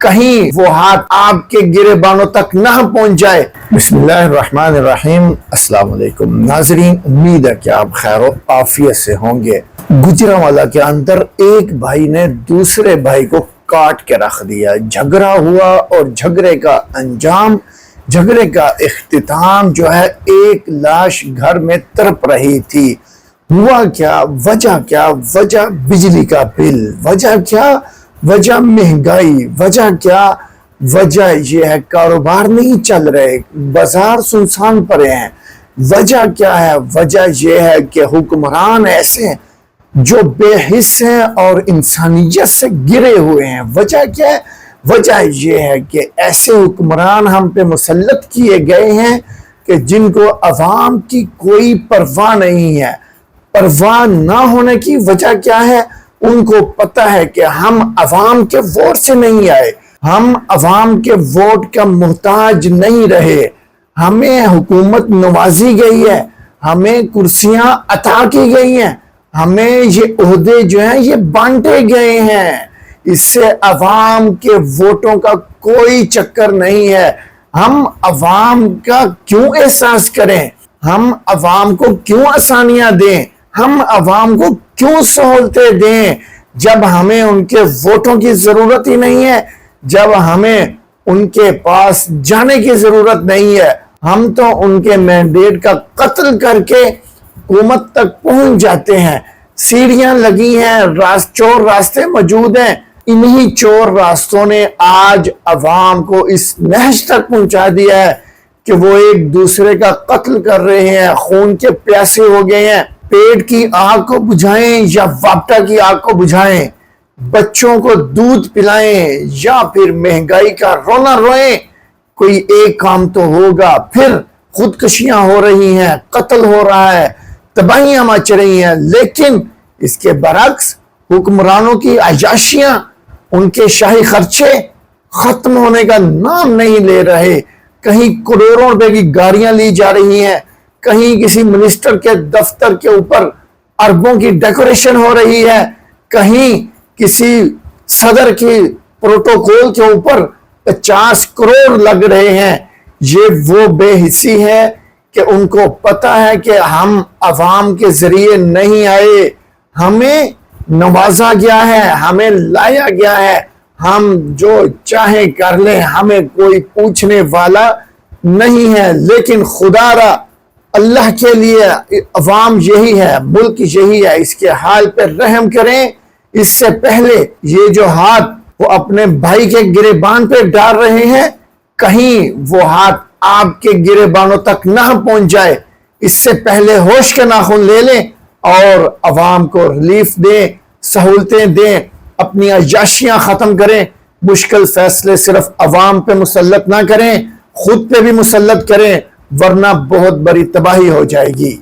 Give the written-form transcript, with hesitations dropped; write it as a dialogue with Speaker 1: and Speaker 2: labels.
Speaker 1: کہیں وہ ہاتھ آپ کے گریبانوں تک نہ پہنچ جائے۔ بسم اللہ الرحمن الرحیم۔ السلام علیکم ناظرین، امید ہے کہ آپ خیر و عافیت سے ہوں گے۔ گجرانوالہ کے اندر ایک بھائی نے دوسرے بھائی کو کاٹ کے رکھ دیا، جھگڑا ہوا اور جھگڑے کا انجام، جھگڑے کا اختتام جو ہے ایک لاش گھر میں تڑپ رہی تھی۔ ہوا کیا؟ وجہ کیا؟ وجہ بجلی کا بل۔ وجہ کیا؟ وجہ مہنگائی۔ وجہ کیا؟ وجہ یہ ہے کاروبار نہیں چل رہے، بازار سنسان پڑے ہیں۔ وجہ کیا ہے؟ وجہ یہ ہے کہ حکمران ایسے ہیں جو بے حس ہیں اور انسانیت سے گرے ہوئے ہیں۔ وجہ کیا ہے؟ وجہ یہ ہے کہ ایسے حکمران ہم پہ مسلط کیے گئے ہیں کہ جن کو عوام کی کوئی پرواہ نہیں ہے۔ پرواہ نہ ہونے کی وجہ کیا ہے؟ ان کو پتہ ہے کہ ہم عوام کے ووٹ سے نہیں آئے، ہم عوام کے ووٹ کا محتاج نہیں رہے، ہمیں حکومت نوازی گئی ہے، ہمیں کرسیاں عطا کی گئی ہیں، ہمیں یہ عہدے جو ہیں یہ بانٹے گئے ہیں۔ اس سے عوام کے ووٹوں کا کوئی چکر نہیں ہے۔ ہم عوام کا کیوں احساس کریں؟ ہم عوام کو کیوں آسانیاں دیں؟ ہم عوام کو کیوں سہولتیں دیں جب ہمیں ان کے ووٹوں کی ضرورت ہی نہیں ہے، جب ہمیں ان کے پاس جانے کی ضرورت نہیں ہے؟ ہم تو ان کے مینڈیٹ کا قتل کر کے حکومت تک پہنچ جاتے ہیں۔ سیڑھیاں لگی ہیں، چور راستے موجود ہیں، انہی چور راستوں نے آج عوام کو اس نہج تک پہنچا دیا ہے کہ وہ ایک دوسرے کا قتل کر رہے ہیں، خون کے پیاسے ہو گئے ہیں۔ پیٹ کی آگ کو بجھائیں یا وابٹا کی آگ کو بجھائیں، بچوں کو دودھ پلائیں یا پھر مہنگائی کا رونا روئیں، کوئی ایک کام تو ہوگا۔ پھر خودکشیاں ہو رہی ہیں، قتل ہو رہا ہے، تباہیاں مچ رہی ہیں، لیکن اس کے برعکس حکمرانوں کی عیاشیاں، ان کے شاہی خرچے ختم ہونے کا نام نہیں لے رہے۔ کہیں کروڑوں روپے کی گاڑیاں لی جا رہی ہیں، کہیں کسی منسٹر کے دفتر کے اوپر اربوں کی ڈیکوریشن ہو رہی ہے، کہیں کسی صدر کی پروٹوکول کے اوپر 50 کروڑ لگ رہے ہیں۔ یہ وہ بے حسی ہے کہ ان کو پتہ ہے کہ ہم عوام کے ذریعے نہیں آئے، ہمیں نوازا گیا ہے، ہمیں لایا گیا ہے، ہم جو چاہیں کر لیں، ہمیں کوئی پوچھنے والا نہیں ہے۔ لیکن خدا را اللہ کے لیے عوام یہی ہے، ملک یہی ہے، اس کے حال پہ رحم کریں۔ اس سے پہلے یہ جو ہاتھ وہ اپنے بھائی کے گریبان پہ ڈال رہے ہیں، کہیں وہ ہاتھ آپ کے گریبانوں تک نہ پہنچ جائے، اس سے پہلے ہوش کے ناخن لے لیں اور عوام کو ریلیف دیں، سہولتیں دیں، اپنی عیاشیاں ختم کریں۔ مشکل فیصلے صرف عوام پہ مسلط نہ کریں، خود پہ بھی مسلط کریں، ورنہ بہت بڑی تباہی ہو جائے گی۔